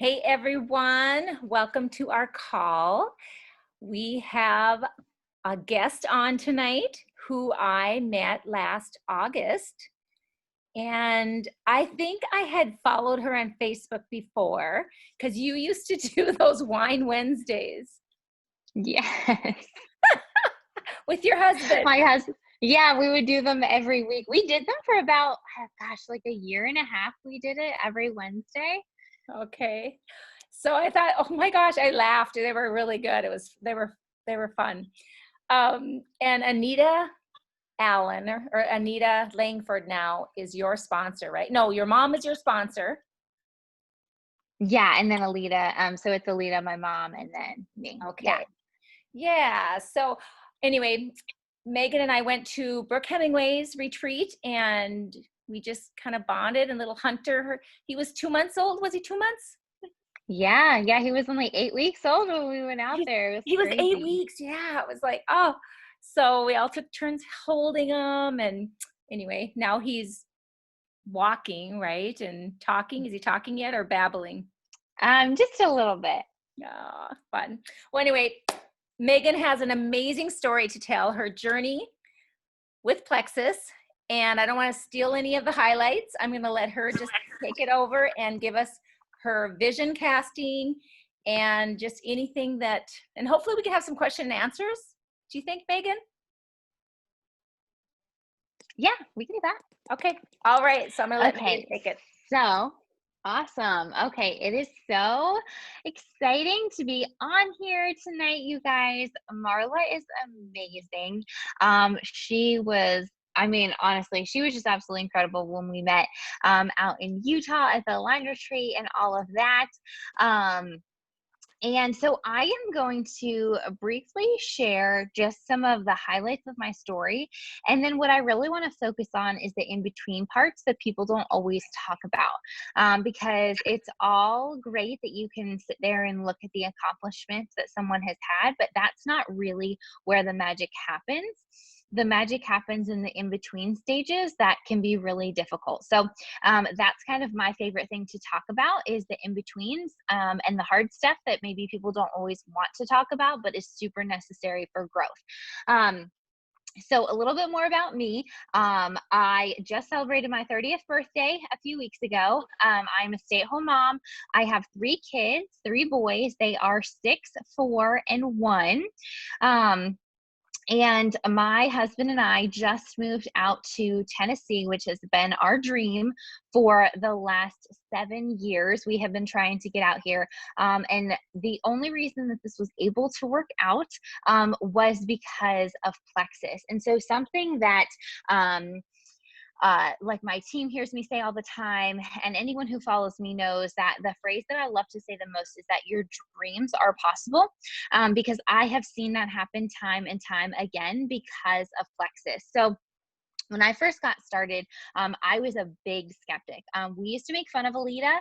Hey everyone, welcome to our call. We have a guest on tonight who I met last August. And I think I had followed her on Facebook before because you used to do those Wine Wednesdays Yes. with your husband. My husband, yeah, we would do them every week. We did them for about, like a year and a half. We did it every Wednesday. Okay. So I thought, oh my gosh, I laughed. They were really good. They were fun. And Anita Allen or Anita Langford now is your sponsor, right? No, your mom is your sponsor. Yeah, and then Alita. So it's Alita, my mom, and then me. Yeah. Okay. Yeah. So anyway, Megan and I went to Brooke Hemingway's retreat and we just kind of bonded, and little Hunter, he was 2 months old. Was he 2 months? Yeah, he was only 8 weeks old when we went out there. It was He was 8 crazy. weeks. Yeah. It was like, oh, so we all took turns holding him. And anyway, now he's walking, right? And talking. Is he talking yet or babbling? Just a little bit. Oh, fun. Well, anyway, Megan has an amazing story to tell, her journey with Plexus. And I don't want to steal any of the highlights. I'm going to let her just take it over and give us her vision casting and just anything that, and hopefully we can have some question and answers. Do you think, Megan? Yeah, we can do that. Okay. All right. So I'm going to let Megan Okay. take it. So awesome. Okay. It is so exciting to be on here tonight, you guys. Marla is amazing. Honestly, she was just absolutely incredible when we met out in Utah at the line retreat and all of that. And so I am going to briefly share just some of the highlights of my story. And then what I really want to focus on is the in-between parts that people don't always talk about, because it's all great that you can sit there and look at the accomplishments that someone has had, but that's not really where the magic happens. The magic happens in the in-between stages that can be really difficult. So that's kind of my favorite thing to talk about is the in-betweens and the hard stuff that maybe people don't always want to talk about, but is super necessary for growth. So a little bit more about me. I just celebrated my 30th birthday a few weeks ago. I'm a stay-at-home mom. I have 3 kids, 3 boys. They are 6, 4, and 1. And my husband and I just moved out to Tennessee, which has been our dream for the last 7 years. We have been trying to get out here. And the only reason that this was able to work out was because of Plexus. And so something that like my team hears me say all the time, and anyone who follows me knows that the phrase that I love to say the most is that your dreams are possible, because I have seen that happen time and time again because of Plexus. So when I first got started, I was a big skeptic. We used to make fun of Alita.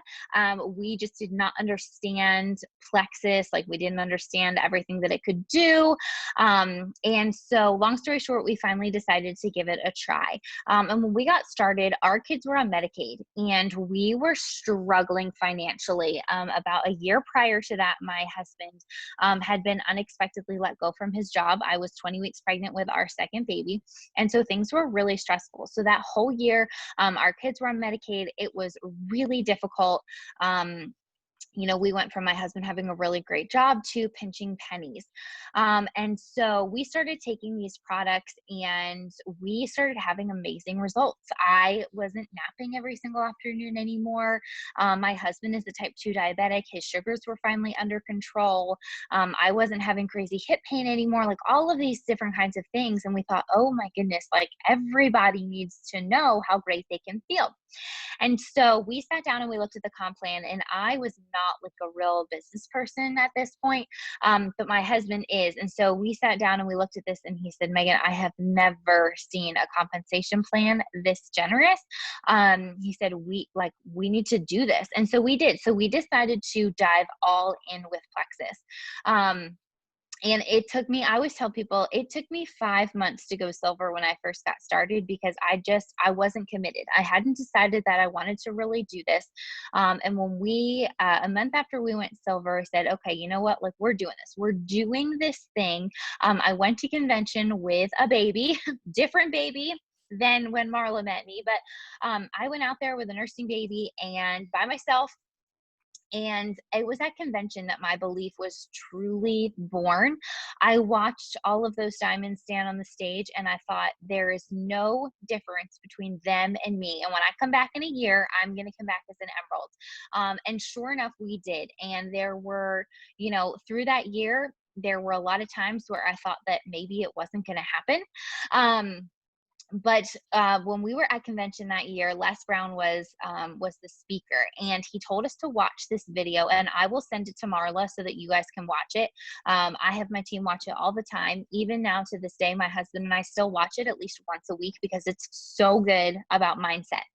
We just did not understand Plexus. Like, we didn't understand everything that it could do. And so long story short, we finally decided to give it a try. And when we got started, our kids were on Medicaid and we were struggling financially. About a year prior to that, my husband had been unexpectedly let go from his job. I was 20 weeks pregnant with our second baby. And so things were really stressful. So that whole year, our kids were on Medicaid. It was really difficult. We went from my husband having a really great job to pinching pennies. And so we started taking these products and we started having amazing results. I wasn't napping every single afternoon anymore. My husband is the type 2 diabetic. His sugars were finally under control. I wasn't having crazy hip pain anymore, like all of these different kinds of things. And we thought, oh my goodness, like everybody needs to know how great they can feel. And so we sat down and we looked at the comp plan, and I was not like a real business person at this point, but my husband is. And so we sat down and we looked at this, and he said, Megan, I have never seen a compensation plan this generous. He said, we need to do this. And so we did. So we decided to dive all in with Plexus. And it took me, I always tell people, it took me 5 months to go silver when I first got started, because I wasn't committed. I hadn't decided that I wanted to really do this. And when a month after we went silver, I said, okay, you know what? Like, we're doing this. We're doing this thing. I went to convention with a baby, different baby than when Marla met me. But I went out there with a nursing baby and by myself. And it was at convention that my belief was truly born. I watched all of those diamonds stand on the stage and I thought, there is no difference between them and me. And when I come back in a year, I'm going to come back as an emerald. And sure enough, we did. And there were, through that year, there were a lot of times where I thought that maybe it wasn't going to happen. But when we were at convention that year, Les Brown was the speaker, and he told us to watch this video, and I will send it to Marla so that you guys can watch it. I have my team watch it all the time. Even now to this day, my husband and I still watch it at least once a week because it's so good about mindset.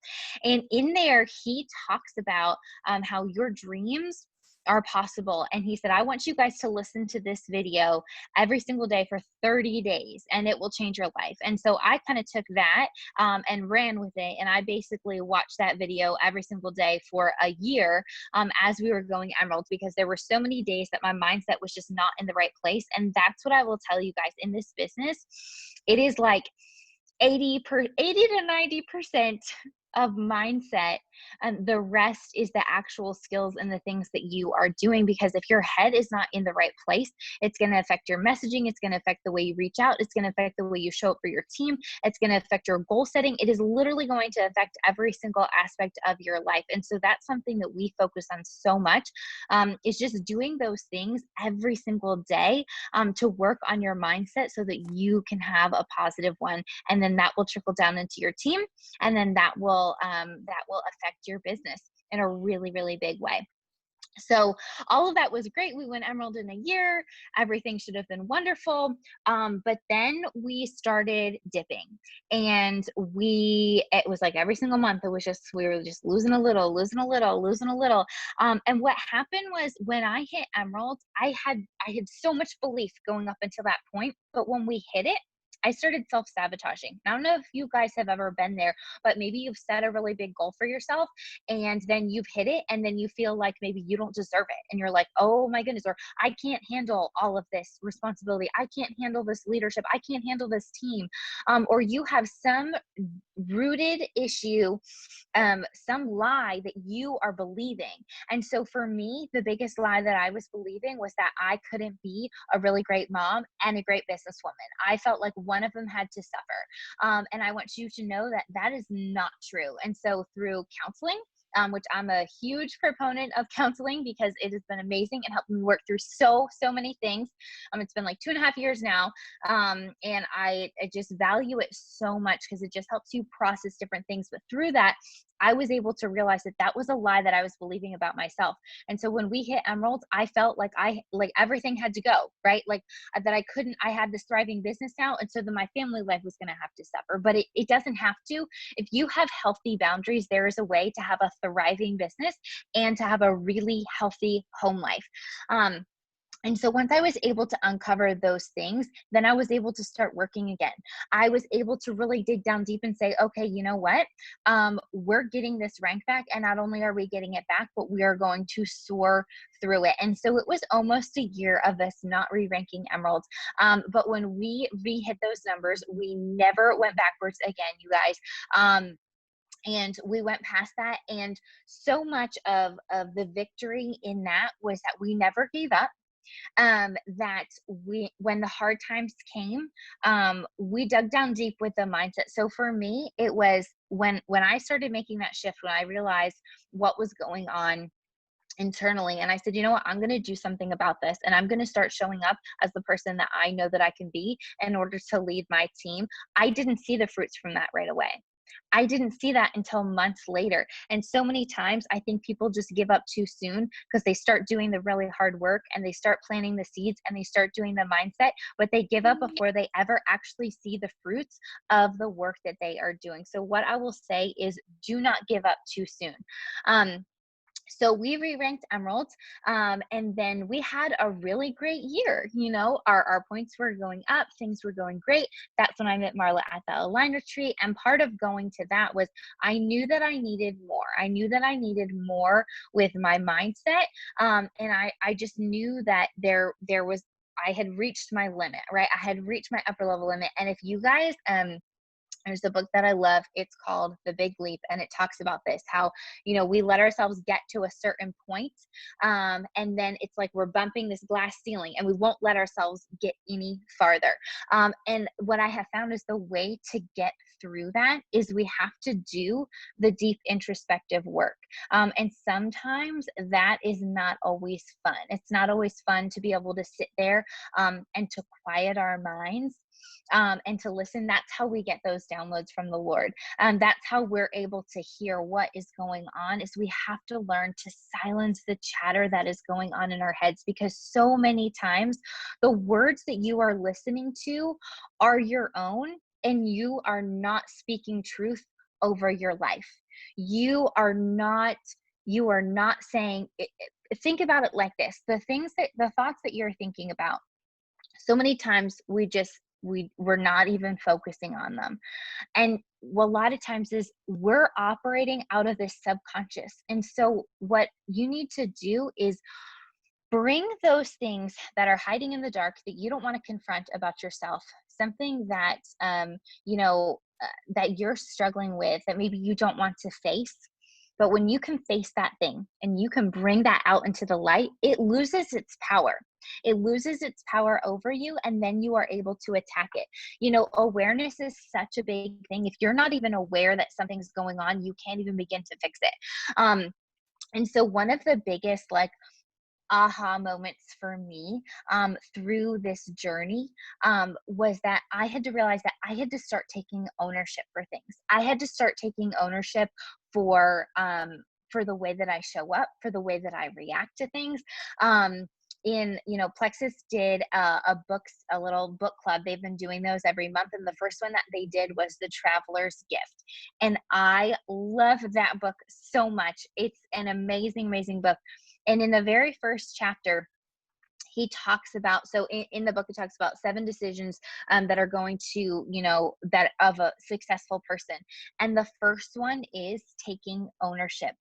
And in there, he talks about how your dreams are possible. And he said, I want you guys to listen to this video every single day for 30 days and it will change your life. And so I kind of took that and ran with it. And I basically watched that video every single day for a year as we were going emeralds, because there were so many days that my mindset was just not in the right place. And that's what I will tell you guys, in this business, it is like 80 to 90% of mindset, and the rest is the actual skills and the things that you are doing. Because if your head is not in the right place, it's going to affect your messaging, it's going to affect the way you reach out, it's going to affect the way you show up for your team, it's going to affect your goal setting. It is literally going to affect every single aspect of your life. And so that's something that we focus on so much, is just doing those things every single day to work on your mindset so that you can have a positive one, and then that will trickle down into your team, and then that will affect your business in a really, really big way. So all of that was great. We went emerald in a year. Everything should have been wonderful. But then we started dipping, and it was like every single month, we were just losing a little. And what happened was, when I hit emerald, I had so much belief going up until that point. But when we hit it, I started self-sabotaging. I don't know if you guys have ever been there, but maybe you've set a really big goal for yourself and then you've hit it, and then you feel like maybe you don't deserve it. And you're like, oh my goodness, or I can't handle all of this responsibility. I can't handle this leadership. I can't handle this team. Or you have some rooted issue, some lie that you are believing. And so for me, the biggest lie that I was believing was that I couldn't be a really great mom and a great businesswoman. I felt like one of them had to suffer. And I want you to know that that is not true. And so through counseling, which I'm a huge proponent of counseling because it has been amazing and helped me work through so many things. It's been like 2.5 years now. And I just value it so much because it just helps you process different things. But through that, I was able to realize that that was a lie that I was believing about myself. And so when we hit emeralds, I felt like everything had to go, right? Like that I had this thriving business now. And so then my family life was going to have to suffer, but it doesn't have to. If you have healthy boundaries, there is a way to have a thriving business and to have a really healthy home life. And so once I was able to uncover those things, then I was able to start working again. I was able to really dig down deep and say, okay, you know what? We're getting this rank back. And not only are we getting it back, but we are going to soar through it. And so it was almost a year of us not re-ranking emeralds. But when we hit those numbers, we never went backwards again, you guys. And we went past that. And so much of the victory in that was that we never gave up. That when the hard times came, we dug down deep with the mindset. So for me, it was when I started making that shift, when I realized what was going on internally, and I said, you know what, I'm going to do something about this, and I'm going to start showing up as the person that I know that I can be in order to lead my team. I didn't see the fruits from that right away. I didn't see that until months later. And so many times I think people just give up too soon because they start doing the really hard work and they start planting the seeds and they start doing the mindset, but they give up before they ever actually see the fruits of the work that they are doing. So what I will say is, do not give up too soon. So we re-ranked emeralds, and then we had a really great year. You know, our points were going up, things were going great. That's when I met Marla at the Align retreat, and part of going to that was I knew that I needed more. I knew that I needed more with my mindset, and I just knew that there was, I had reached my limit, right? I had reached my upper level limit. And if you guys there's a book that I love. It's called The Big Leap. And it talks about this, how, you know, we let ourselves get to a certain point, and then it's like we're bumping this glass ceiling and we won't let ourselves get any farther. And what I have found is the way to get through that is we have to do the deep introspective work. And sometimes that is not always fun. It's not always fun to be able to sit there and to quiet our minds, and to listen. That's how we get those downloads from the Lord. That's how we're able to hear what is going on, is we have to learn to silence the chatter that is going on in our heads, because so many times the words that you are listening to are your own, and you are not speaking truth over your life. You are not saying it. Think about it like this: the thoughts that you're thinking about, so many times we're not even focusing on them. And a lot of times is we're operating out of this subconscious. And so what you need to do is bring those things that are hiding in the dark that you don't want to confront about yourself, something that that you're struggling with, that maybe you don't want to face. But when you can face that thing and you can bring that out into the light, it loses its power. It loses its power over you, and then you are able to attack it. You know, awareness is such a big thing. If you're not even aware that something's going on, you can't even begin to fix it. And so one of the biggest, like, aha moments for me through this journey was that I had to realize that I had to start taking ownership for things. I had to start taking ownership for the way that I show up, for the way that I react to things. Plexus did a little book club. They've been doing those every month, and the first one that they did was The Traveler's Gift, and I love that book so much. It's an amazing book. And in the very first chapter, he talks about, so in the book, it talks about 7 decisions that are going to, that of a successful person. And the first one is taking ownership.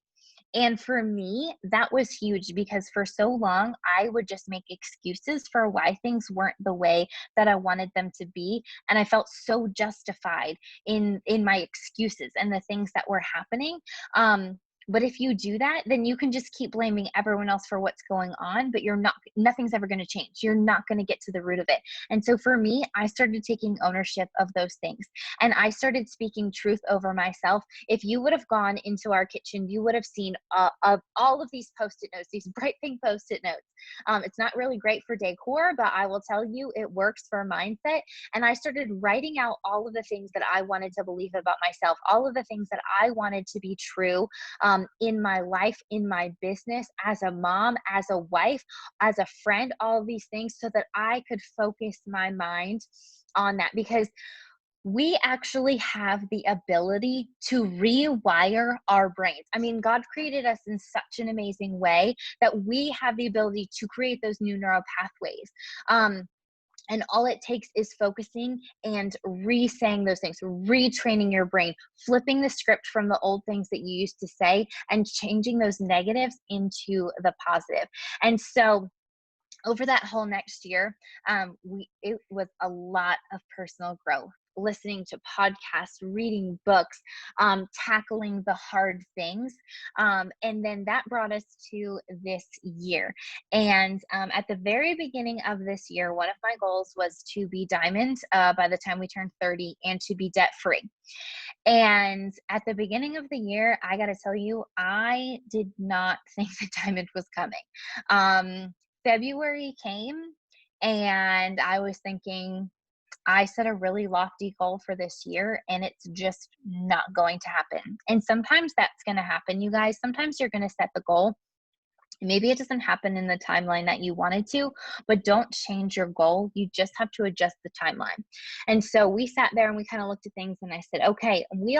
And for me, that was huge, because for so long, I would just make excuses for why things weren't the way that I wanted them to be. And I felt so justified in my excuses and the things that were happening. But if you do that, then you can just keep blaming everyone else for what's going on, but nothing's ever going to change. You're not going to get to the root of it. And so for me, I started taking ownership of those things, and I started speaking truth over myself. If you would have gone into our kitchen, you would have seen of all of these Post-it notes, these bright pink Post-it notes. It's not really great for decor, but I will tell you, it works for mindset. And I started writing out all of the things that I wanted to believe about myself, all of the things that I wanted to be true in my life, in my business, as a mom, as a wife, as a friend, all of these things, so that I could focus my mind on that. Because we actually have the ability to rewire our brains. I mean, God created us in such an amazing way that we have the ability to create those new neural pathways. And all it takes is focusing and re-saying those things, retraining your brain, flipping the script from the old things that you used to say and changing those negatives into the positive. And so over that whole next year, it was a lot of personal growth, listening to podcasts, reading books, tackling the hard things. And then that brought us to this year. And at the very beginning of this year, one of my goals was to be diamond by the time we turned 30, and to be debt free. And at the beginning of the year, I got to tell you, I did not think the diamond was coming. February came, and I was thinking, I set a really lofty goal for this year, and it's just not going to happen. And sometimes that's going to happen, you guys. Sometimes you're going to set the goal, Maybe it doesn't happen in the timeline that you wanted to, but don't change your goal. You just have to adjust the timeline. And so we sat there and we kind of looked at things, and I said, okay, we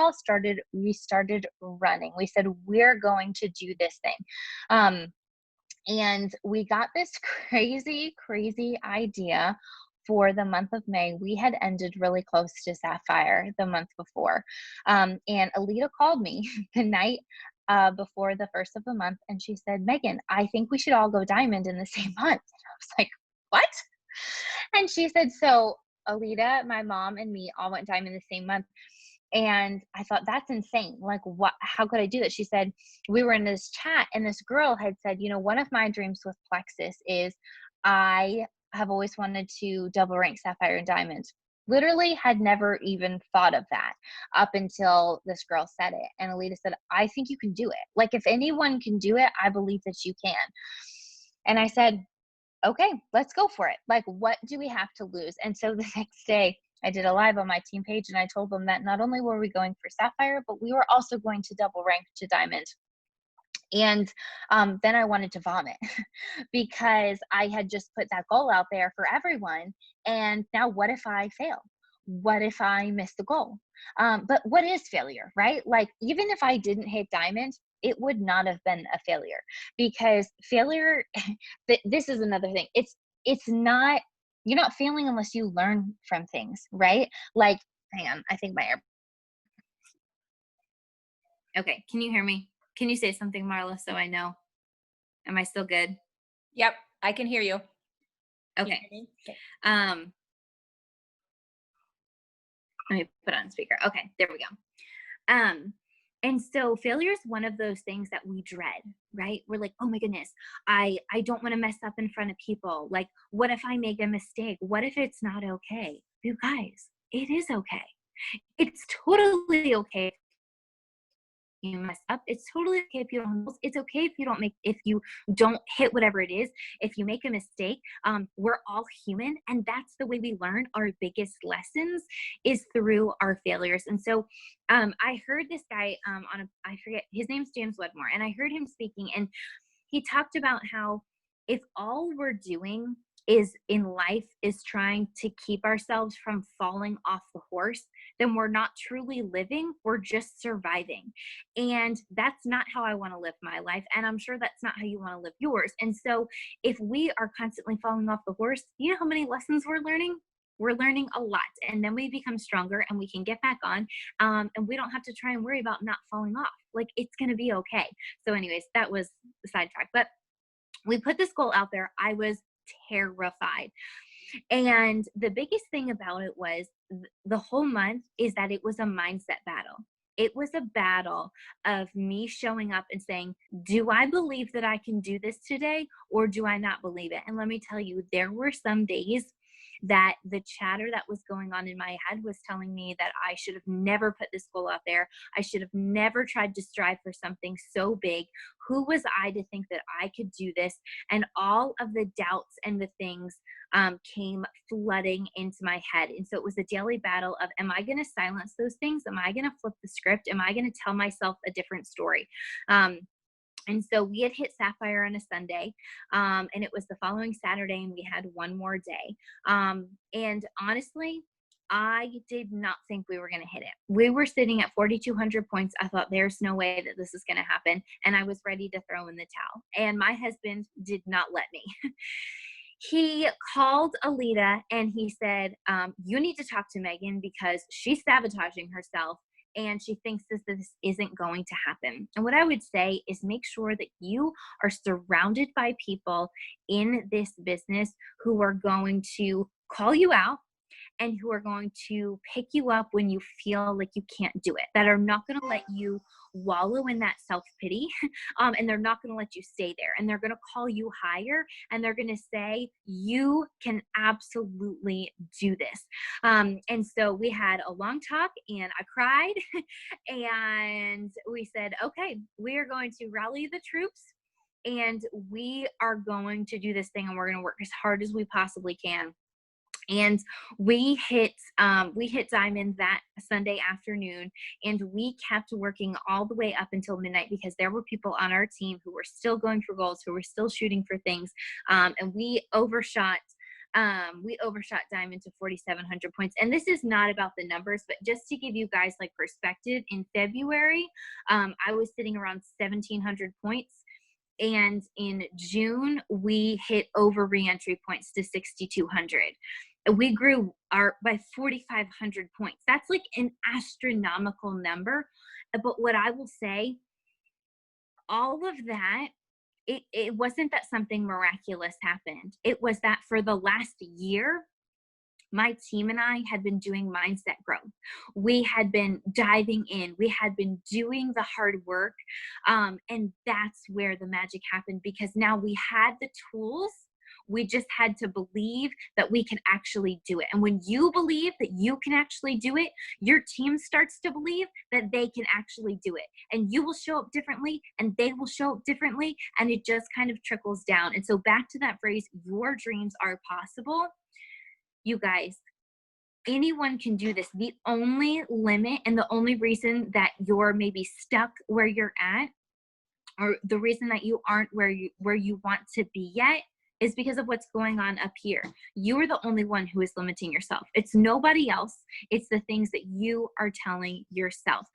started running. We said, we're going to do this thing. And we got this crazy idea for the month of May. We had ended really close to Sapphire the month before. And Alita called me the night before the first of the month, and she said, Megan, I think we should all go diamond in the same month. And I was like, what? And she said, so Alita, my mom, and me all went diamond the same month. And I thought, that's insane. Like, what, how could I do that? She said, we were in this chat and this girl had said, one of my dreams with Plexus is I have always wanted to double rank Sapphire and Diamond. Literally had never even thought of that up until this girl said it. And Alita said, I think you can do it. Like, if anyone can do it, I believe that you can. And I said, okay, let's go for it. Like, what do we have to lose? And so the next day, I did a live on my team page, and I told them that not only were we going for Sapphire, but we were also going to double rank to Diamond. And then I wanted to vomit because I had just put that goal out there for everyone. And now what if I fail? What if I miss the goal? But what is failure, right? Like, even if I didn't hit Diamond, it would not have been a failure, because failure, this is another thing. It's not, you're not failing unless you learn from things, right? Like, hang on, I think my air. Okay, can you hear me? Can you say something, Marla, so I know? Am I still good? Yep, I can hear you. Okay. Let me put on speaker. Okay, there we go. And so failure is one of those things that we dread, right? We're like, oh my goodness, I don't want to mess up in front of people. Like, what if I make a mistake? What if it's not okay? You guys, it is okay. It's totally okay you mess up. It's totally okay if you don't. It's okay if you don't hit whatever it is. If you make a mistake, we're all human, and that's the way we learn our biggest lessons is through our failures. And so, I heard this guy I forget his name's James Wedmore, and I heard him speaking, and he talked about how if all we're doing is in life is trying to keep ourselves from falling off the horse, then we're not truly living, we're just surviving. And that's not how I want to live my life. And I'm sure that's not how you want to live yours. And so if we are constantly falling off the horse, you know how many lessons we're learning? We're learning a lot, and then we become stronger and we can get back on, and we don't have to try and worry about not falling off. Like, it's going to be okay. So anyways, that was the sidetrack, but we put this goal out there. I was terrified. And the biggest thing about it was the whole month is that it was a mindset battle. It was a battle of me showing up and saying, do I believe that I can do this today, or do I not believe it? And let me tell you, there were some days that the chatter that was going on in my head was telling me that I should have never put this goal out there. I should have never tried to strive for something so big. Who was I to think that I could do this? And all of the doubts and the things came flooding into my head. And so it was a daily battle of, am I going to silence those things? Am I going to flip the script? Am I going to tell myself a different story? And so we had hit Sapphire on a Sunday, and it was the following Saturday, and we had one more day. And honestly, I did not think we were going to hit it. We were sitting at 4,200 points. I thought, there's no way that this is going to happen. And I was ready to throw in the towel. And my husband did not let me. He called Alita and he said, you need to talk to Megan because she's sabotaging herself and she thinks this isn't going to happen. And what I would say is make sure that you are surrounded by people in this business who are going to call you out and who are going to pick you up when you feel like you can't do it, that are not going to let you wallow in that self-pity, and they're not going to let you stay there, and they're going to call you higher, and they're going to say, you can absolutely do this. And so we had a long talk, and I cried, and we said, okay, we are going to rally the troops, and we are going to do this thing, and we're going to work as hard as we possibly can. And we hit diamond that Sunday afternoon, and we kept working all the way up until midnight because there were people on our team who were still going for goals, who were still shooting for things, and we overshot diamond to 4,700 points. And this is not about the numbers, but just to give you guys like perspective, in February, I was sitting around 1,700 points. And in June, we hit over reentry points to 6,200. We grew by 4,500 points. That's like an astronomical number. But what I will say, all of that, it wasn't that something miraculous happened. It was that for the last year, my team and I had been doing mindset growth. We had been diving in. We had been doing the hard work. And that's where the magic happened, because now we had the tools. We just had to believe that we can actually do it. And when you believe that you can actually do it, your team starts to believe that they can actually do it. And you will show up differently, and they will show up differently. And it just kind of trickles down. And so back to that phrase, your dreams are possible. You guys, anyone can do this. The only limit and the only reason that you're maybe stuck where you're at, or the reason that you aren't where you want to be yet, is because of what's going on up here. You are the only one who is limiting yourself. It's nobody else. It's the things that you are telling yourself.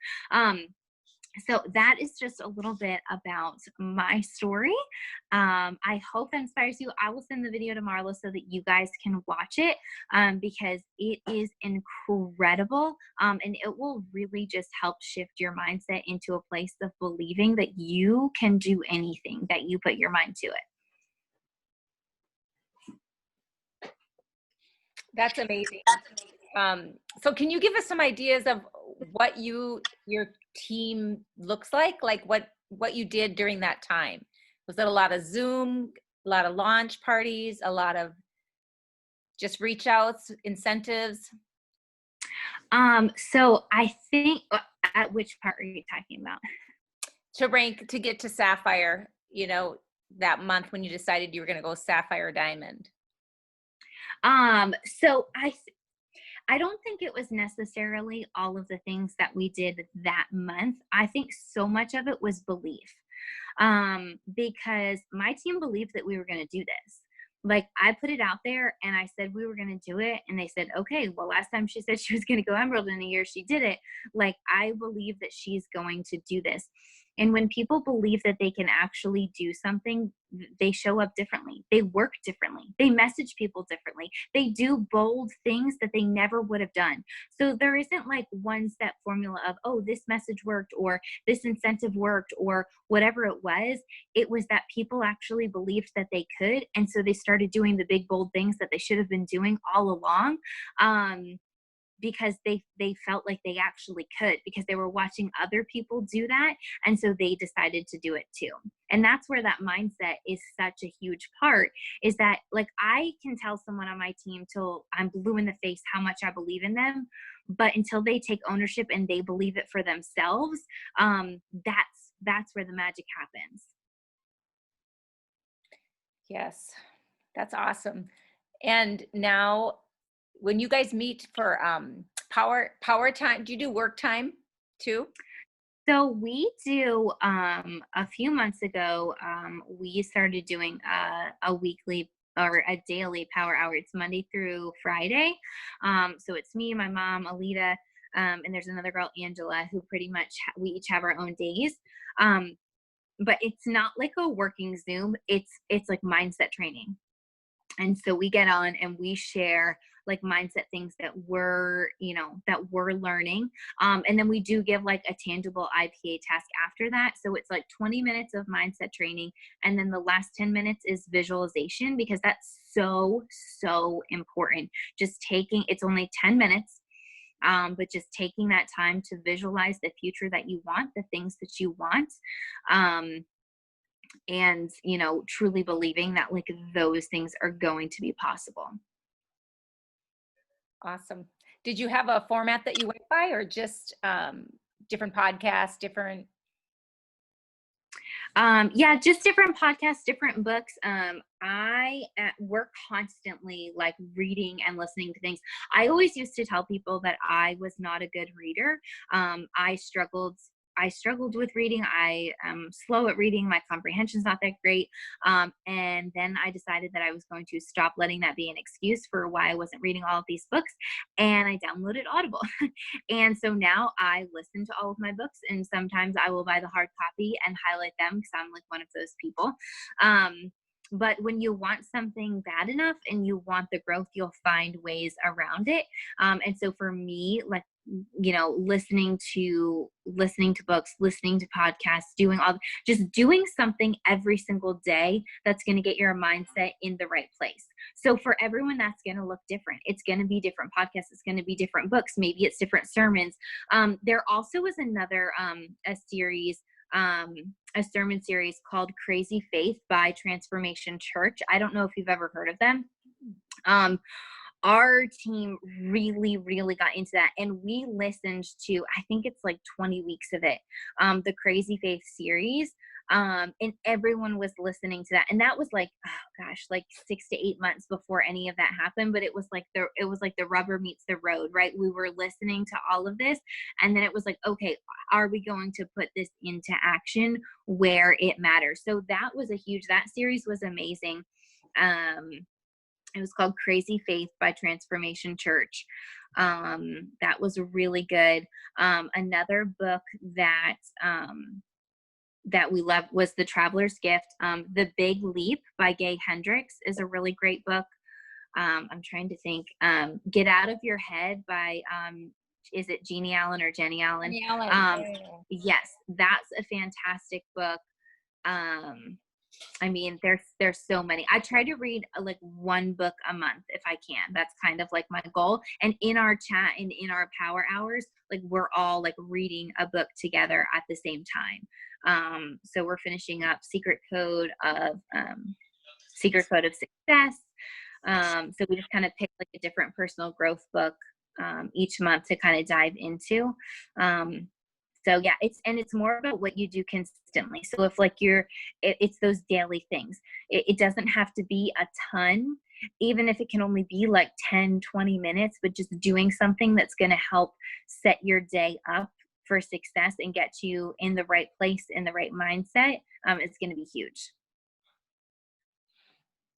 So that is just a little bit about my story. I hope that inspires you. I will send the video to Marla so that you guys can watch it, because it is incredible. And it will really just help shift your mindset into a place of believing that you can do anything that you put your mind to it. That's amazing. So can you give us some ideas of what your team looks like what you did during that time? Was it a lot of Zoom, a lot of launch parties, a lot of just reach outs, incentives? So I think, at which part are you talking about? To get to Sapphire, that month when you decided you were going to go Sapphire Diamond. So I don't think it was necessarily all of the things that we did that month. I think so much of it was belief, because my team believed that we were going to do this. Like, I put it out there and I said we were going to do it, and they said, okay, well, last time she said she was going to go Emerald in a year, she did it. Like, I believe that she's going to do this. And when people believe that they can actually do something, they show up differently. They work differently. They message people differently. They do bold things that they never would have done. So there isn't like one step formula of, oh, this message worked, or this incentive worked, or whatever it was. It was that people actually believed that they could. And so they started doing the big, bold things that they should have been doing all along. Because they felt like they actually could, because they were watching other people do that. And so they decided to do it too. And that's where that mindset is such a huge part, is that, like, I can tell someone on my team till I'm blue in the face how much I believe in them, but until they take ownership and they believe it for themselves, that's where the magic happens. Yes, that's awesome. And now, when you guys meet for power time, do you do work time too? So we do, a few months ago, we started doing a weekly or a daily power hour. It's Monday through Friday. So it's me, my mom, Alita, and there's another girl, Angela, who pretty much we each have our own days. But it's not like a working Zoom. It's like mindset training. And so we get on and we share like mindset things that we're learning. And then we do give like a tangible IPA task after that. So it's like 20 minutes of mindset training. And then the last 10 minutes is visualization, because that's so, so important. It's only 10 minutes. But just taking that time to visualize the future that you want, the things that you want. And truly believing that like those things are going to be possible. Awesome. Did you have a format that you went by, or just different podcasts, different? Yeah, just different podcasts, different books. We're constantly like reading and listening to things. I always used to tell people that I was not a good reader. I struggled with reading. I am slow at reading. My comprehension's not that great. And then I decided that I was going to stop letting that be an excuse for why I wasn't reading all of these books. And I downloaded Audible. And so now I listen to all of my books, and sometimes I will buy the hard copy and highlight them because I'm like one of those people. But when you want something bad enough and you want the growth, you'll find ways around it. And so for me, like, listening to books, listening to podcasts, just doing something every single day that's going to get your mindset in the right place. So for everyone, that's going to look different. It's going to be different podcasts. It's going to be different books. Maybe it's different sermons. There also is another, a sermon series called Crazy Faith by Transformation Church. I don't know if you've ever heard of them. Our team really, really got into that, and we listened to, I think it's like 20 weeks of it, the Crazy Faith series, and everyone was listening to that. And that was like, oh gosh, like 6 to 8 months before any of that happened. But it was like the rubber meets the road, right? We were listening to all of this, and then it was like, okay, are we going to put this into action where it matters? So that series was amazing. It was called Crazy Faith by Transformation Church. That was really good. Another book that we love was The Traveler's Gift. The Big Leap by Gay Hendricks is a really great book. I'm trying to think. Get Out of Your Head by, is it Jeannie Allen or Jenny Allen? Jenny Allen. Yes, that's a fantastic book. I mean, there's so many. I try to read like one book a month if I can. That's kind of like my goal. And in our chat and in our power hours, like we're all like reading a book together at the same time. So we're finishing up Secret Code of Success. So we just kind of pick like a different personal growth book each month to kind of dive into. So yeah, it's more about what you do consistently. So if like it's those daily things, it doesn't have to be a ton, even if it can only be like 10, 20 minutes, but just doing something that's going to help set your day up for success and get you in the right place, in the right mindset, it's going to be huge.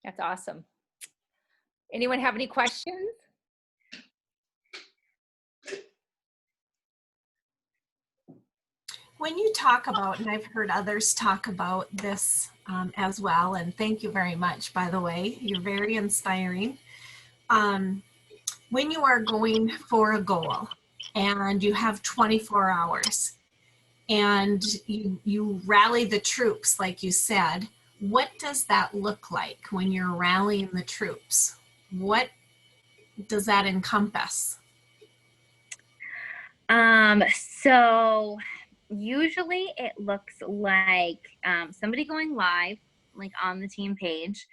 That's awesome. Anyone have any questions? When you talk about, and I've heard others talk about this as well, and thank you very much, by the way, you're very inspiring. When you are going for a goal and you have 24 hours and you rally the troops, like you said, what does that look like when you're rallying the troops? What does that encompass? So usually it looks like somebody going live, like on the team page,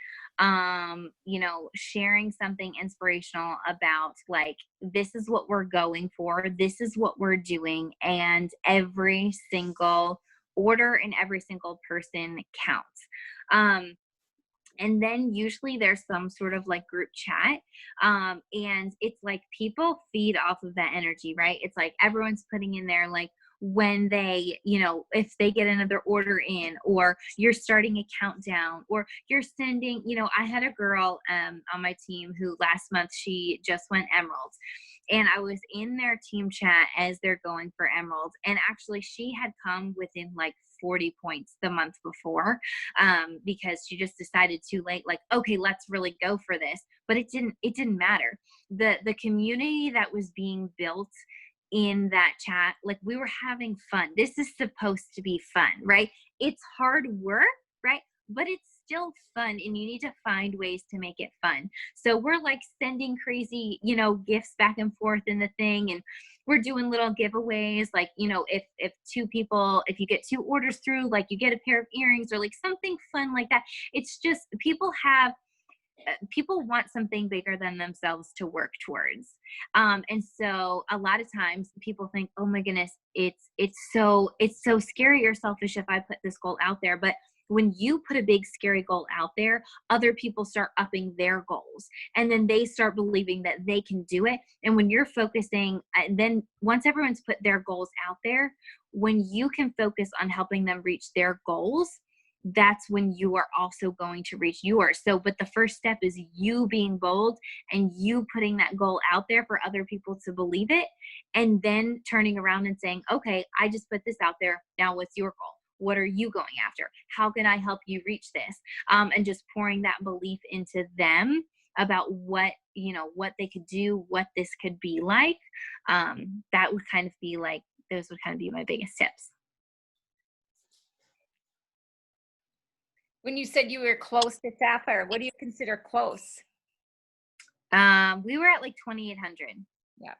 sharing something inspirational about like, this is what we're going for, this is what we're doing, and every single order and every single person counts. And then usually there's some sort of like group chat. And it's like people feed off of that energy, right? It's like everyone's putting in there like when they, if they get another order in, or you're starting a countdown, or you're sending, I had a girl on my team who last month, she just went emeralds. And I was in their team chat as they're going for emeralds. And actually she had come within like 40 points the month before, because she just decided too late, like, okay, let's really go for this. But it didn't matter. The community that was being built in that chat, like we were having fun. This is supposed to be fun, right? It's hard work, right? But it's still fun, and you need to find ways to make it fun. So we're like sending crazy, gifts back and forth in the thing, and we're doing little giveaways, like, if two people, if you get 2 orders through, like you get a pair of earrings or like something fun like that. It's just people have people want something bigger than themselves to work towards. And so a lot of times people think, oh my goodness, it's so scary or selfish if I put this goal out there. But when you put a big scary goal out there, other people start upping their goals, and then they start believing that they can do it. And when you're focusing, then once everyone's put their goals out there, when you can focus on helping them reach their goals, that's when you are also going to reach yours. So, but the first step is you being bold and you putting that goal out there for other people to believe it, and then turning around and saying, okay, I just put this out there. Now what's your goal? What are you going after? How can I help you reach this? And just pouring that belief into them about what, what they could do, what this could be like. That would kind of be like, those would kind of be my biggest tips. When you said you were close to Sapphire, what do you consider close? We were at like 2,800. Yeah.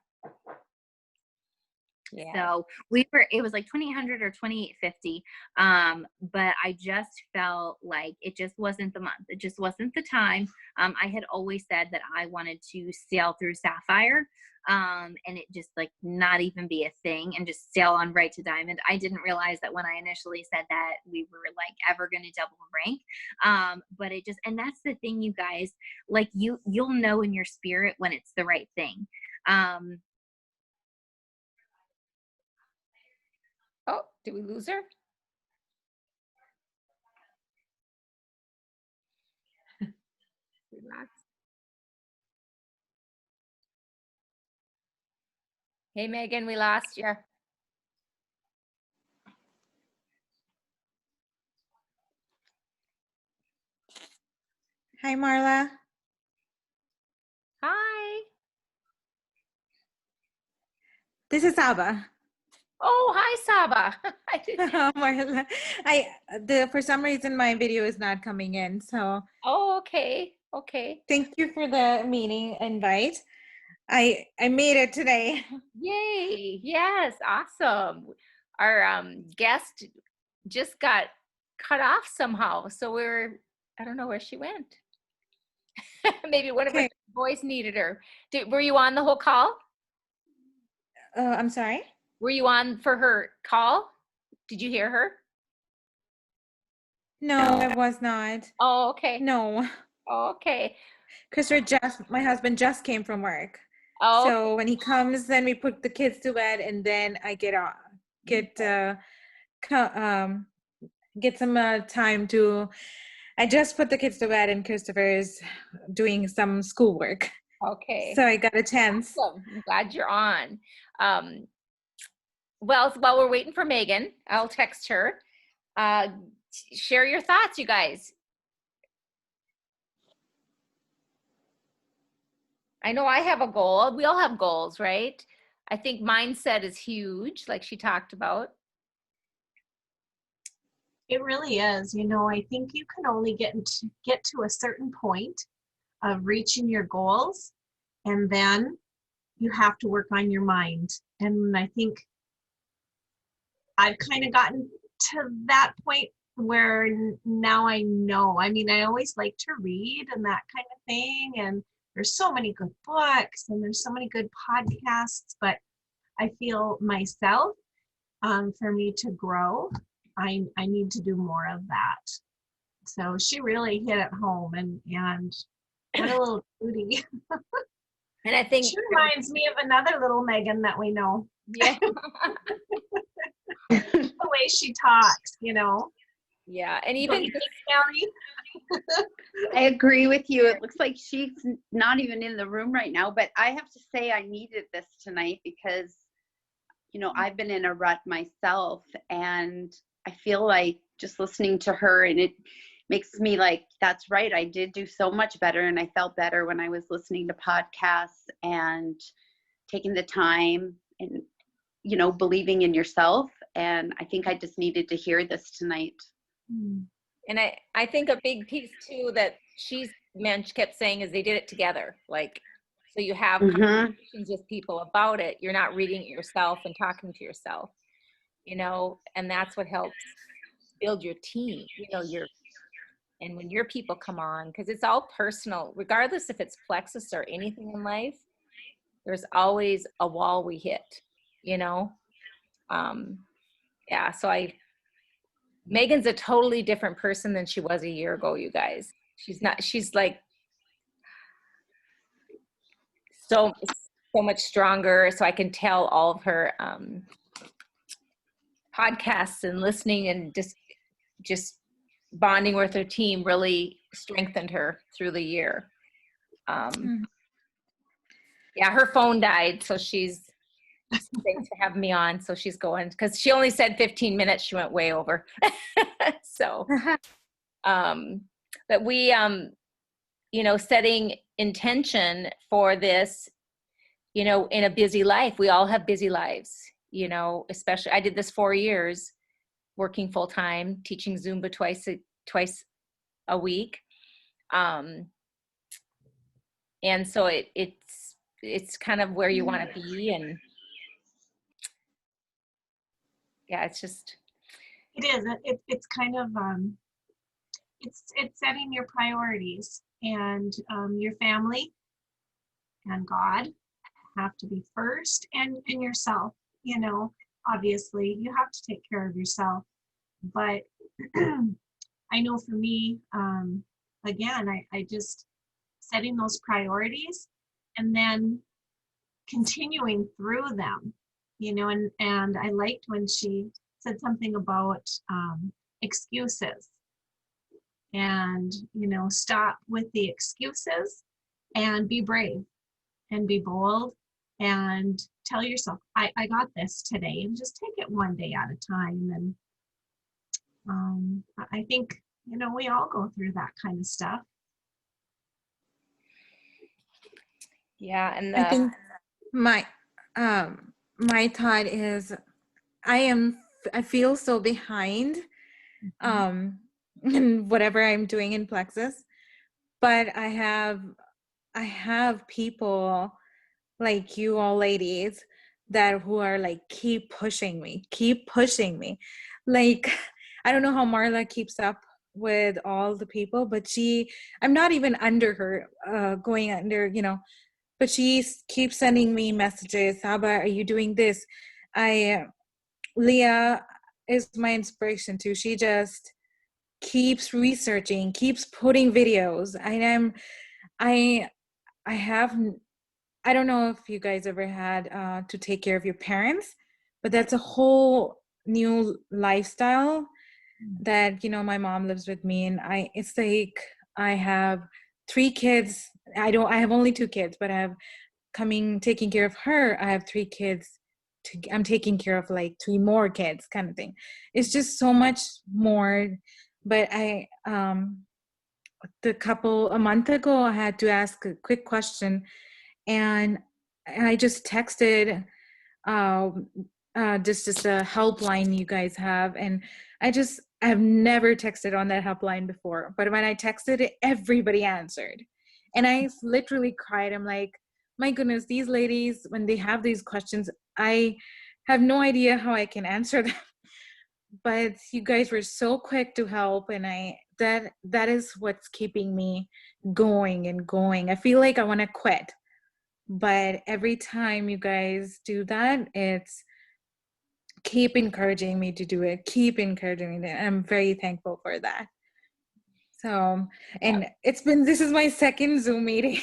Yeah. So it was like 2,800 or 2,850. But I just felt like it just wasn't the month. It just wasn't the time. I had always said that I wanted to sail through Sapphire, and it just like not even be a thing and just sail on right to Diamond. I didn't realize that when I initially said that we were like ever going to double rank. But it just, and that's the thing, you guys, like you'll know in your spirit when it's the right thing. Oh, did we lose her? Relax. Hey, Megan, we lost you. Hi, Marla. Hi. This is Saba. Oh, hi, Saba. Marla, for some reason my video is not coming in, so. Oh, okay. Okay. Thank you for the meeting invite. I made it today. Yay. Yes. Awesome. Our guest just got cut off somehow. So I don't know where she went. Maybe one of her boys needed her. Were you on the whole call? I'm sorry? Were you on for her call? Did you hear her? No, I was not. Oh, okay. No. Oh, okay. My husband just came from work. Oh, so when he comes, then we put the kids to bed, and then I get some time to. I just put the kids to bed, and Christopher is doing some schoolwork. okay. So I got a chance. Awesome. I'm glad you're on. Well, while we're waiting for Megan, I'll text her. Share your thoughts, you guys. I know I have a goal. We all have goals, right? I think mindset is huge, like she talked about. It really is. I think you can only get to a certain point of reaching your goals, and then you have to work on your mind. And I think I've kind of gotten to that point where now I know. I mean, I always like to read and that kind of thing, and there's so many good books and there's so many good podcasts, but I feel myself, for me to grow, I need to do more of that. So she really hit it home, and what a little cutie. And I think she reminds me of another little Megan that we know. Yeah. The way she talks, Yeah, and even I agree with you. It looks like she's not even in the room right now, but I have to say I needed this tonight because, I've been in a rut myself, and I feel like just listening to her, and it makes me like, that's right. I did do so much better, and I felt better when I was listening to podcasts and taking the time and, believing in yourself. And I think I just needed to hear this tonight. And I think a big piece too that she kept saying is they did it together. Like, so you have conversations with people about it. You're not reading it yourself and talking to yourself, and that's what helps build your team, And when your people come on, because it's all personal, regardless if it's plexus or anything in life, there's always a wall we hit, you know? Yeah, so Megan's a totally different person than she was a year ago, you guys. She's like so much stronger. So I can tell all of her podcasts and listening and just bonding with her team really strengthened her through the year. Yeah, her phone died, so thanks for having me on. So she's going, because she only said 15 minutes, she went way over. So but we setting intention for this, in a busy life. We all have busy lives, especially I did this 4 years, working full time, teaching Zumba twice a week. And so it's kind of where you want to be. And yeah, it's just. It is. It's kind of, it's setting your priorities, and your family and God have to be first, and yourself, obviously you have to take care of yourself. But I know for me, again, I just setting those priorities and then continuing through them, and I liked when she said something about excuses, and stop with the excuses and be brave and be bold and tell yourself, I got this today, and just take it one day at a time. And I think we all go through that kind of stuff. Yeah, and I think my thought is I feel so behind in whatever I'm doing in Plexus, but I have people like you all ladies who are like keep pushing me. Like I don't know how Marla keeps up with all the people, but I'm not even under her, going under, but she keeps sending me messages. Saba, are you doing this? Leah is my inspiration too. She just keeps researching, keeps putting videos. And I don't know if you guys ever had to take care of your parents, but that's a whole new lifestyle that, my mom lives with me, and it's like I have 3 kids. I have only 2 kids, but taking care of her. I have 3 kids. I'm taking care of like 3 more kids, kind of thing. It's just so much more. But a month ago, I had to ask a quick question, and I just texted just a helpline you guys have, and I've never texted on that helpline before, but when I texted it, everybody answered, and I literally cried. I'm like, my goodness, these ladies, when they have these questions, I have no idea how I can answer them. But you guys were so quick to help, and that is what's keeping me going and going. I feel like I want to quit, but every time you guys do that, it's keep encouraging me to do it, keep encouraging me. I'm very thankful for that. So, and this is my second Zoom meeting.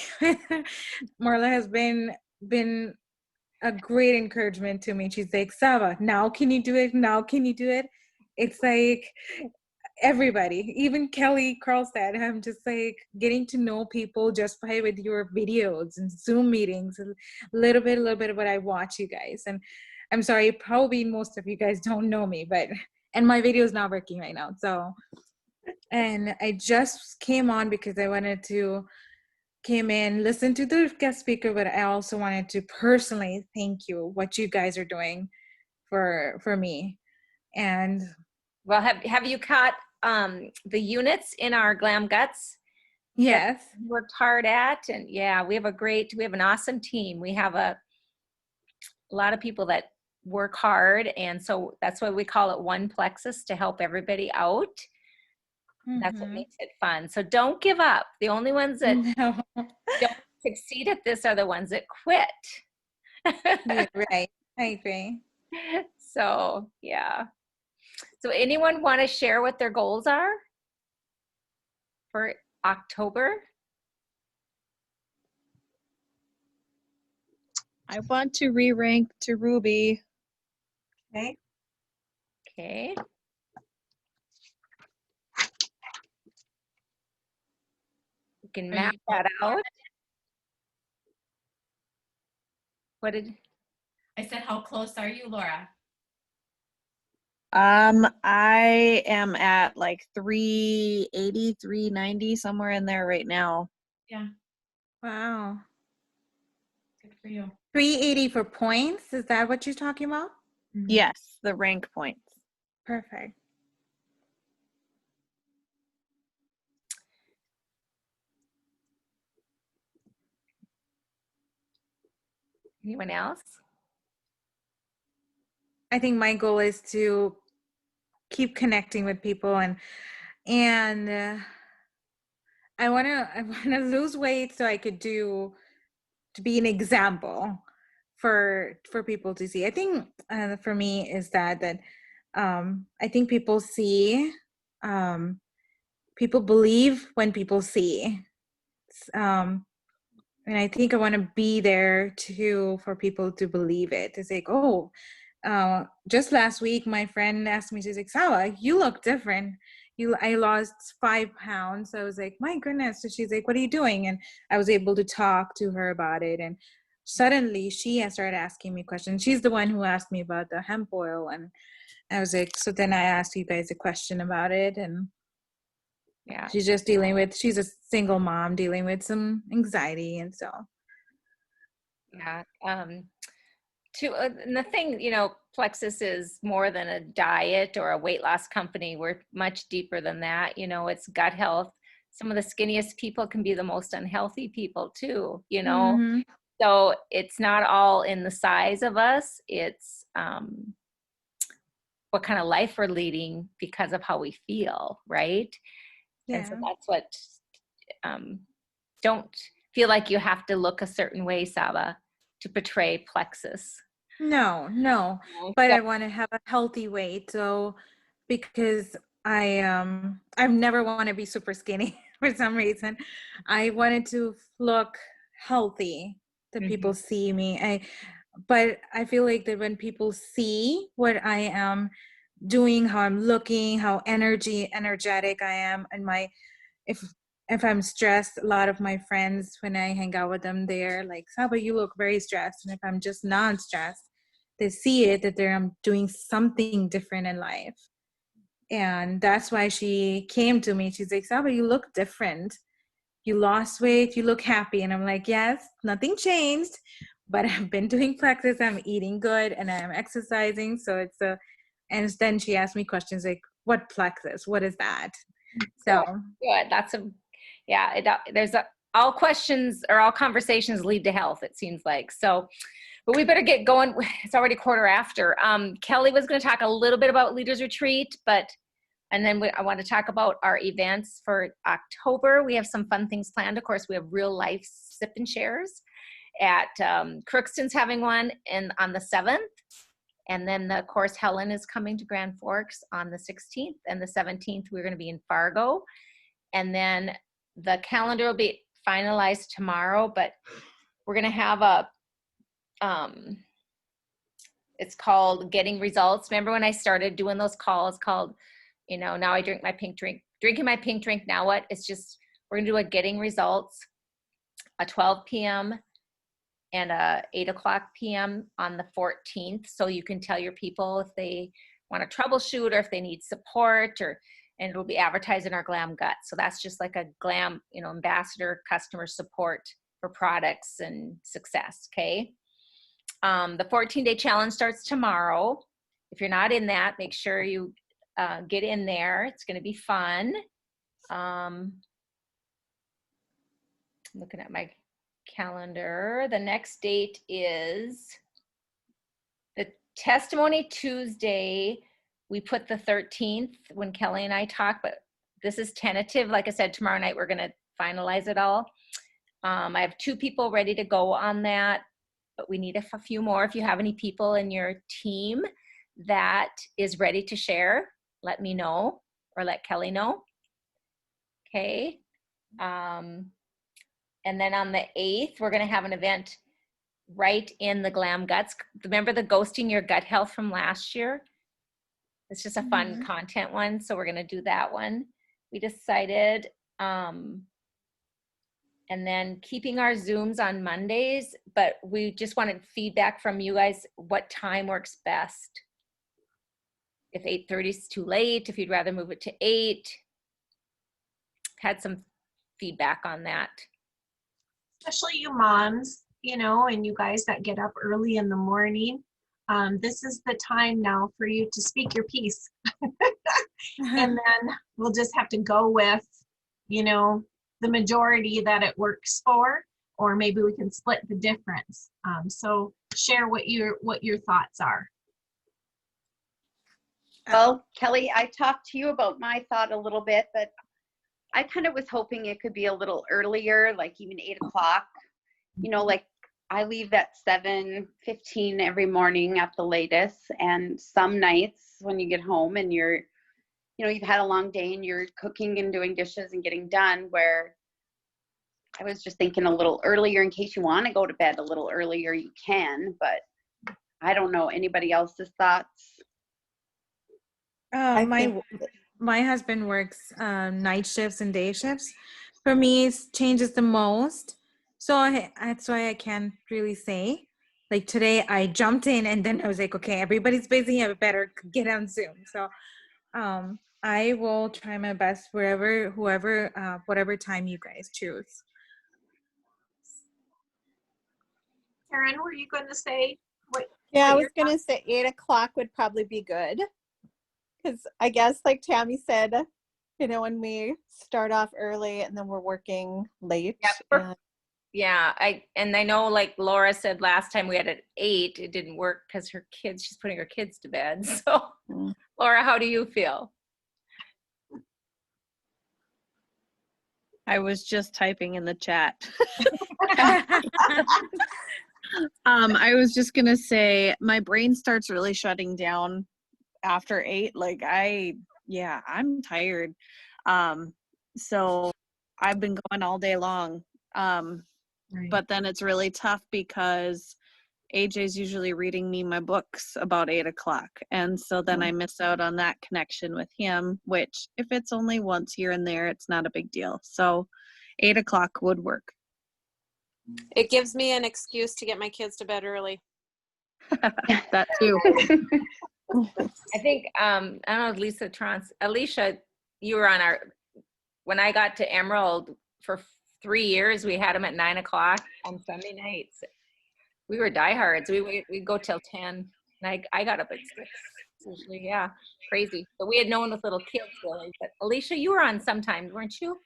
Marla has been a great encouragement to me. She's like, Saba, now can you do it? Now can you do it? It's like everybody, even Kelly Carlstad, I'm just like getting to know people just with your videos and Zoom meetings, a little bit of what I watch you guys. And I'm sorry, probably most of you guys don't know me, and my video is not working right now. So, and I just came on because I wanted to came in, listen to the guest speaker, but I also wanted to personally thank you, what you guys are doing for me. And well, have you caught the units in our Glam Guts? Yes. Worked hard at, and yeah, we have an awesome team. We have a lot of people that work hard, and so that's why we call it One Plexus, to help everybody out. That's what Mhm. makes it fun. So don't give up. The only ones that No. don't succeed at this are the ones that quit. You're right. I agree. So, yeah. So anyone want to share what their goals are for October? I want to re-rank to Ruby. Okay. Okay. You can Are map you that both- out. What did, I said, how close are you, Laura? I am at like 380, 390, somewhere in there right now. Yeah, Wow. good for you. 380 for points. Is that what you're talking about? Yes, the rank points. Perfect. anyone else? I think my goal is to keep connecting with people and I want to lose weight so I could to be an example for people to see. I think for me is that I think people see, people believe when people see. And I think I want to be there too for people to believe it. It's like, oh, just last week, my friend asked me, she's like, Sawa, you look different. I lost 5 pounds. I was like, my goodness. So she's like, what are you doing? And I was able to talk to her about it. And suddenly she has started asking me questions. She's the one who asked me about the hemp oil. And I was like, so then I asked you guys a question about it. And Yeah. she's just she's a single mom dealing with some anxiety. And so. Yeah. And the thing, Plexus is more than a diet or a weight loss company. We're much deeper than that. It's gut health. Some of the skinniest people can be the most unhealthy people too, Mhm. So it's not all in the size of us. It's what kind of life we're leading because of how we feel, right? And so Yeah. that's what, don't feel like you have to look a certain way, Saba, to portray Plexus. No, but I want to have a healthy weight. So because I've never want to be super skinny for some reason. I wanted to look healthy that people see me. But I feel like that when people see what I am doing, how I'm looking, how energetic I am, and if I'm stressed, a lot of my friends, when I hang out with them, they're like, Saba, you look very stressed. And if I'm just non-stressed, they see it that I'm doing something different in life. And that's why she came to me. She's like, Saba, you look different. You lost weight, you look happy. And I'm like, yes, nothing changed, but I've been doing Plexus, I'm eating good, and I'm exercising. So and then she asked me questions like, what Plexus? What is that? So Good. All questions or all conversations lead to health, it seems like. So, but we better get going. It's already 1:15. Kelly was going to talk a little bit about Leaders Retreat, and then I want to talk about our events for October. We have some fun things planned. Of course, we have real life sip and shares at Crookston's having one on the 7th. And then, of course, Helen is coming to Grand Forks on the 16th, and the 17th, we're going to be in Fargo. And then the calendar will be finalized tomorrow, but we're going to have it's called Getting Results. Remember when I started doing those calls called, now I drink my pink drink, drinking my pink drink, now what? It's just, we're going to do a Getting Results, a 12 p.m. and a 8 o'clock p.m. on the 14th. So you can tell your people if they want to troubleshoot or if they need support, and it'll be advertised in our Glam Gut. So that's just like a Glam, ambassador customer support for products and success. Okay. The 14-day challenge starts tomorrow. If you're not in that, make sure you get in there. It's going to be fun. Looking at my calendar. The next date is the Testimony Tuesday. We put the 13th when Kelly and I talked, but this is tentative. Like I said, tomorrow night we're going to finalize it all. I have 2 people ready to go on that, but we need a few more. If you have any people in your team that is ready to share, let me know or let Kelly know. Okay. And then on the 8th, we're going to have an event right in the Glam Guts. Remember the Ghosting Your Gut Health from last year? It's just a fun content one, so we're going to do that one. We decided, and then keeping our Zooms on Mondays, but we just wanted feedback from you guys, what time works best. If 8:30 is too late, if you'd rather move it to 8. Had some feedback on that. Especially you moms, you know, and you guys that get up early in the morning. This is the time now for you to speak your piece. And then we'll just have to go with, you know, the majority that it works for, or maybe we can split the difference. So share what your thoughts are. Well, Kelly, I talked to you about my thought a little bit, but I kind of was hoping it could be a little earlier, like even 8 o'clock. You know, like I leave at 7:15 every morning at the latest. And some nights when you get home and you've had a long day and you're cooking and doing dishes and getting done, where I was just thinking a little earlier in case you want to go to bed a little earlier, you can, but I don't know. Anybody else's thoughts? My husband works night shifts and day shifts. For me, it changes the most. So that's why I can't really say. Like today, I jumped in and then I was like, okay, everybody's busy. I better get on Zoom. So I will try my best whatever time you guys choose. Karen, were you going to say? I was going to say 8 o'clock would probably be good. Because I guess, like Tammy said, you know, when we start off early and then we're working late. Yeah, I know, like Laura said last time we had at 8, it didn't work because she's putting her kids to bed. So, Laura, how do you feel? I was just typing in the chat. I was just gonna say my brain starts really shutting down after 8. Like I'm tired. So I've been going all day long. But then it's really tough because AJ's usually reading me my books about 8 o'clock. And so then I miss out on that connection with him, which if it's only once here and there, it's not a big deal. So 8 o'clock would work. It gives me an excuse to get my kids to bed early. That too. I think, I don't know, Alicia, you were on when I got to Emerald for 3 years, we had them at 9 o'clock on Sunday nights. We were diehards. We'd go till 10. And I got up at 6. Usually, yeah, crazy. But we had no one with little kids really. But Alicia, you were on sometimes, weren't you?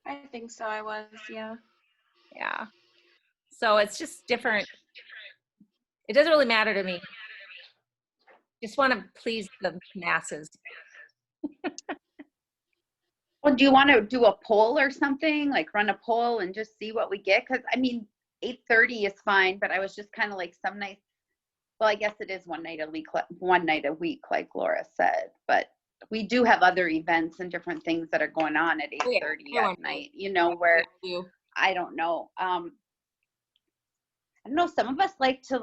I think so. I was, yeah. Yeah. So it's just different. It doesn't really matter to me. Just want to please the masses. Well, do you want to do a poll or something? Like run a poll and just see what we get? Because I mean, 8:30 is fine, but I was just kind of like some nights. Well, I guess it is one night a week, like Laura said. But we do have other events and different things that are going on at 8:30 at night. You know, where I don't know. I don't know. Some of us like to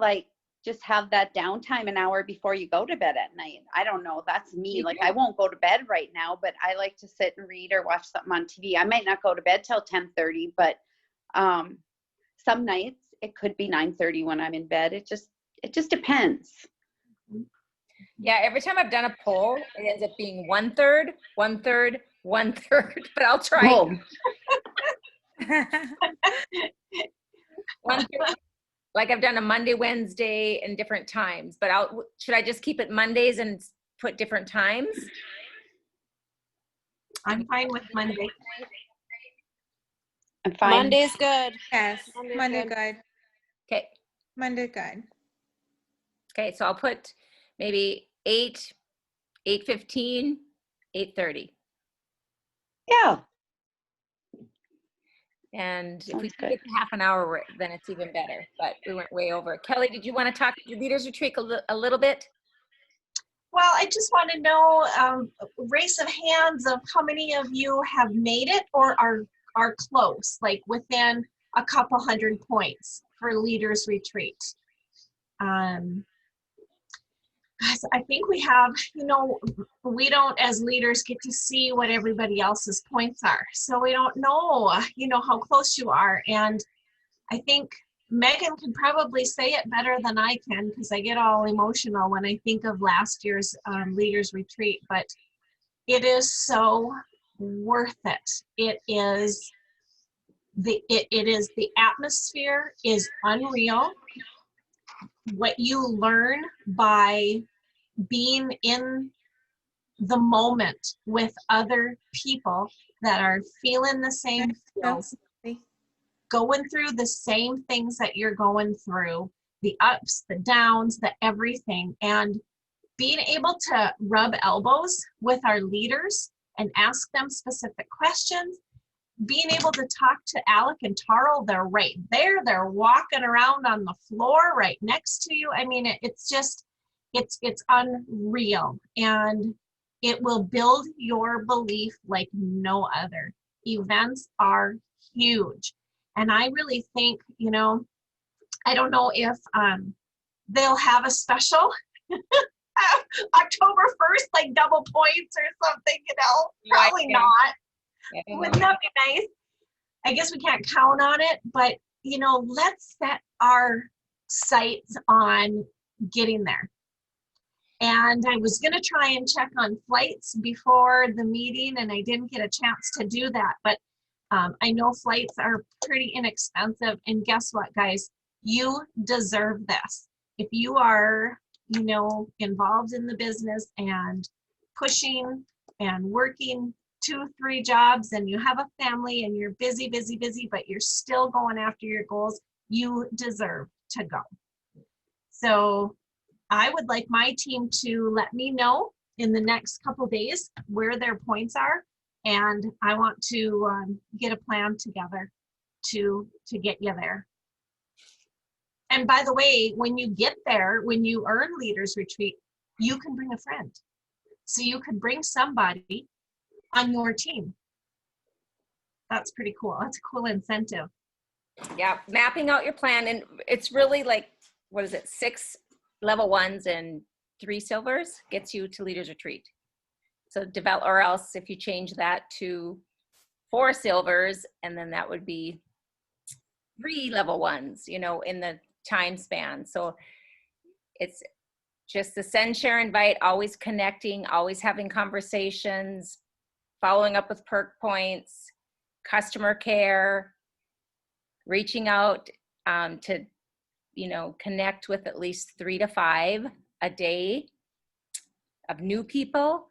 just have that downtime an hour before you go to bed at night. I don't know. That's me. Like I won't go to bed right now, but I like to sit and read or watch something on TV. I might not go to bed till 10:30, but some nights it could be 9:30 when I'm in bed. It just depends. Yeah, every time I've done a poll, it ends up being 1/3, 1/3, 1/3. But I'll try. Oh. 1/3. Like I've done a Monday, Wednesday, and different times. But should I just keep it Mondays and put different times? I'm fine with Monday. I'm fine. Monday's good. Yes, Monday good. Okay. Monday good. Okay, so I'll put maybe 8:15, 8:30. Yeah. And if Sounds we can good. get to half an hour, then it's even better. But we went way over. Kelly, did you want to talk to the leaders retreat a little bit? Well, I just want to know raise of hands of how many of you have made it or are close, like within a couple hundred points for leaders retreat. Guys, I think we have, we don't as leaders get to see what everybody else's points are. So we don't know, how close you are. And I think Megan can probably say it better than I can because I get all emotional when I think of last year's leaders retreat, but it is so worth it. It is the atmosphere is unreal. What you learn by being in the moment with other people that are feeling the same feels, going through the same things that you're going through, the ups, the downs, the everything, and being able to rub elbows with our leaders and ask them specific questions, being able to talk to Alec and Tarl, they're right there, they're walking around on the floor right next to you. I mean, it's just, it's unreal, and it will build your belief like no other. Events are huge. And I really think, I don't know if they'll have a special October 1st, like double points or something, probably not. Wouldn't that be nice? I guess we can't count on it, but let's set our sights on getting there. And I was going to try and check on flights before the meeting, and I didn't get a chance to do that. But I know flights are pretty inexpensive. And guess what, guys? You deserve this. If you are, involved in the business and pushing and working 2-3 jobs, and you have a family and you're busy, but you're still going after your goals, you deserve to go. So I would like my team to let me know in the next couple days where their points are, and I want to get a plan together to get you there. And by the way, when you get there, when you earn Leaders Retreat, you can bring a friend. So you could bring somebody on your team. That's pretty cool. That's a cool incentive. Yeah, mapping out your plan, and it's really like, 6 level 1s and 3 silvers gets you to Leaders Retreat. So develop, or else if you change that to 4 silvers, and then that would be 3 level 1s, in the time span. So it's just the send, share, invite, always connecting, always having conversations, following up with perk points, customer care, reaching out to, connect with at least 3 to 5 a day of new people.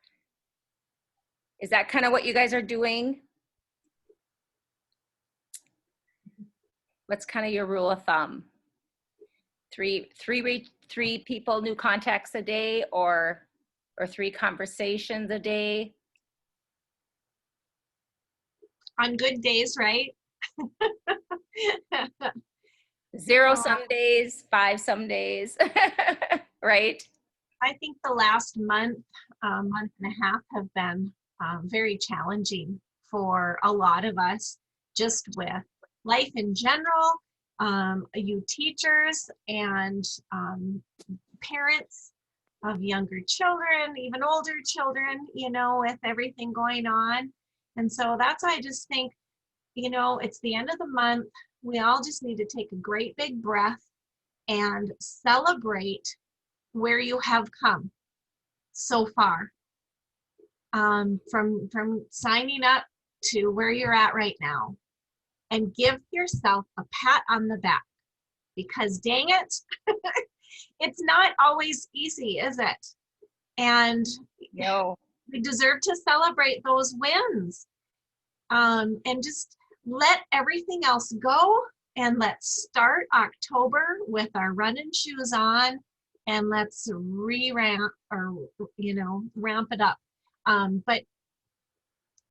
Is that kind of what you guys are doing? What's kind of your rule of thumb? 3 people, new contacts a day, or 3 conversations a day? On good days, right? 0 some days, 5 some days, right? I think the last month and a half have been very challenging for a lot of us, just with life in general, you teachers and parents of younger children, even older children, with everything going on. And so that's why I just think, it's the end of the month. We all just need to take a great big breath and celebrate where you have come so far, from signing up to where you're at right now, and give yourself a pat on the back, because dang it, it's not always easy, is it? And no, we deserve to celebrate those wins, and just let everything else go, and let's start October with our running shoes on, and let's ramp it up. But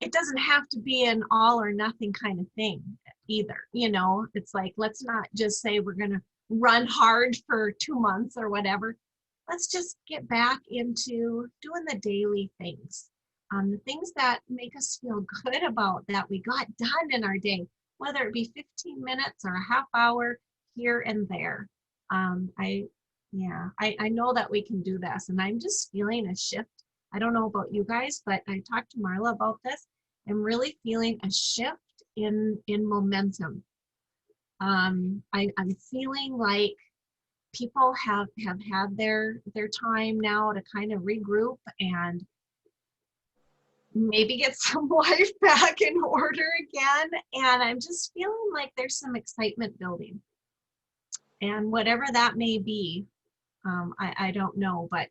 it doesn't have to be an all or nothing kind of thing either. You know, it's like, let's not just say we're going to run hard for 2 months or whatever. Let's just get back into doing the daily things. The things that make us feel good about that we got done in our day, whether it be 15 minutes or a half hour here and there. I know that we can do this, and I'm just feeling a shift. I don't know about you guys, but I talked to Marla about this. I'm really feeling a shift in momentum. I'm feeling like people have had their time now to kind of regroup and maybe get some life back in order again. And I'm just feeling like there's some excitement building. And whatever that may be, I don't know, but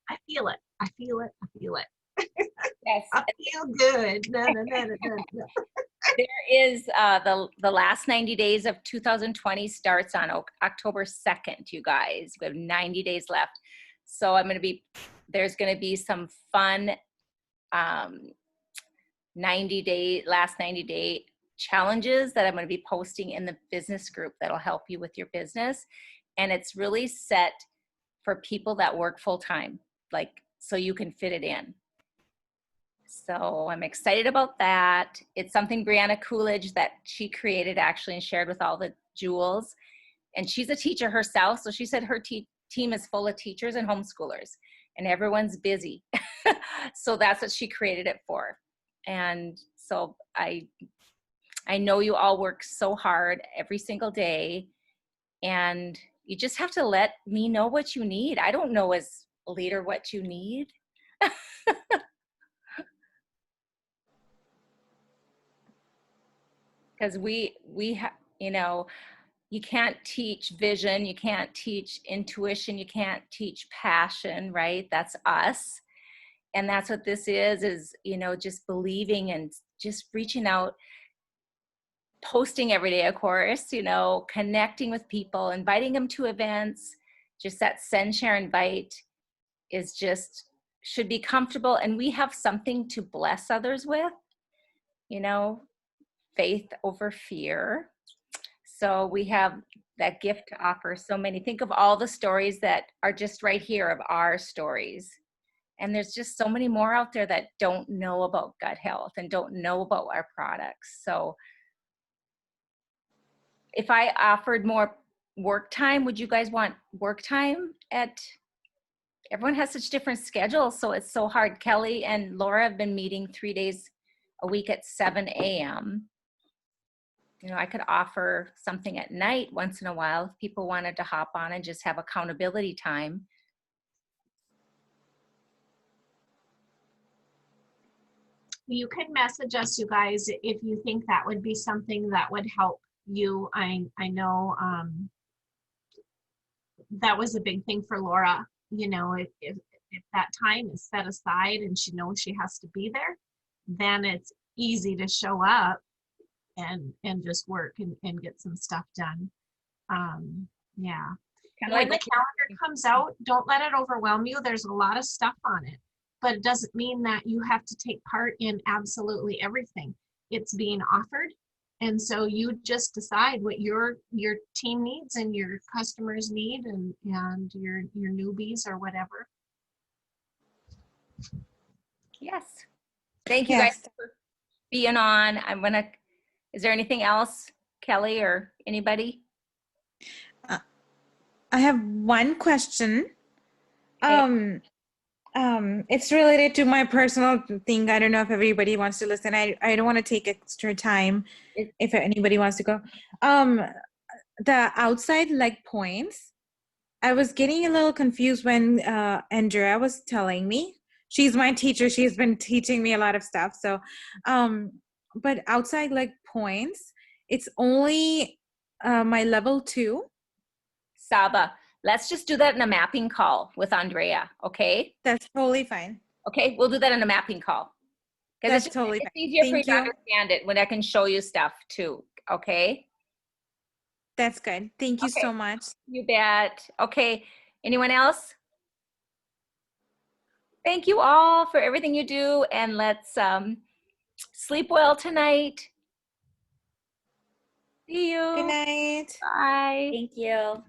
I feel it. I feel it. I feel it. Yes. I feel good. No. There is the last 90 days of 2020 starts on October 2nd, you guys. We have 90 days left. So there's going to be some fun last 90 day challenges that I'm going to be posting in the business group that'll help you with your business. And it's really set for people that work full time, like, so you can fit it in. So I'm excited about that. It's something Brianna Coolidge that she created actually and shared with all the jewels. And she's a teacher herself. So she said her team is full of teachers and homeschoolers and everyone's busy. So that's what she created it for. And so I know you all work so hard every single day, and you just have to let me know what you need. I don't know as a leader what you need. Because we have, you can't teach vision, you can't teach intuition, you can't teach passion, right? That's us. And that's what this is, just believing and just reaching out, posting every day, of course, connecting with people, inviting them to events. Just that send, share, invite is should be comfortable. And we have something to bless others with, faith over fear. So we have that gift to offer so many. Think of all the stories that are just right here of our stories. And there's just so many more out there that don't know about gut health and don't know about our products. So if I offered more work time, would you guys want work time everyone has such different schedules, so it's so hard. Kelly and Laura have been meeting 3 days a week at 7 a.m. I could offer something at night once in a while if people wanted to hop on and just have accountability time. You can message us, you guys, if you think that would be something that would help you. I know that was a big thing for Laura. If that time is set aside and she knows she has to be there, then it's easy to show up and just work and get some stuff done. Yeah. When the calendar comes out, don't let it overwhelm you. There's a lot of stuff on it, but it doesn't mean that you have to take part in absolutely everything. It's being offered. And so you just decide what your team needs and your customers need and your newbies or whatever. Yes. Thank you guys for being on. Is there anything else, Kelly or anybody? I have one question. Okay. It's related to my personal thing. I don't know if everybody wants to listen. I don't want to take extra time if anybody wants to go. The outside points, I was getting a little confused when Andrea was telling me. She's my teacher. She's been teaching me a lot of stuff. So, but outside points, it's only my level 2. Saba, let's just do that in a mapping call with Andrea, okay? That's totally fine. Okay, we'll do that in a mapping call. Because it's totally fine. Easier Thank for you to understand it when I can show you stuff too, okay? That's good. Thank you so much. You bet. Okay, anyone else? Thank you all for everything you do, and let's sleep well tonight. See you. Good night. Bye. Thank you.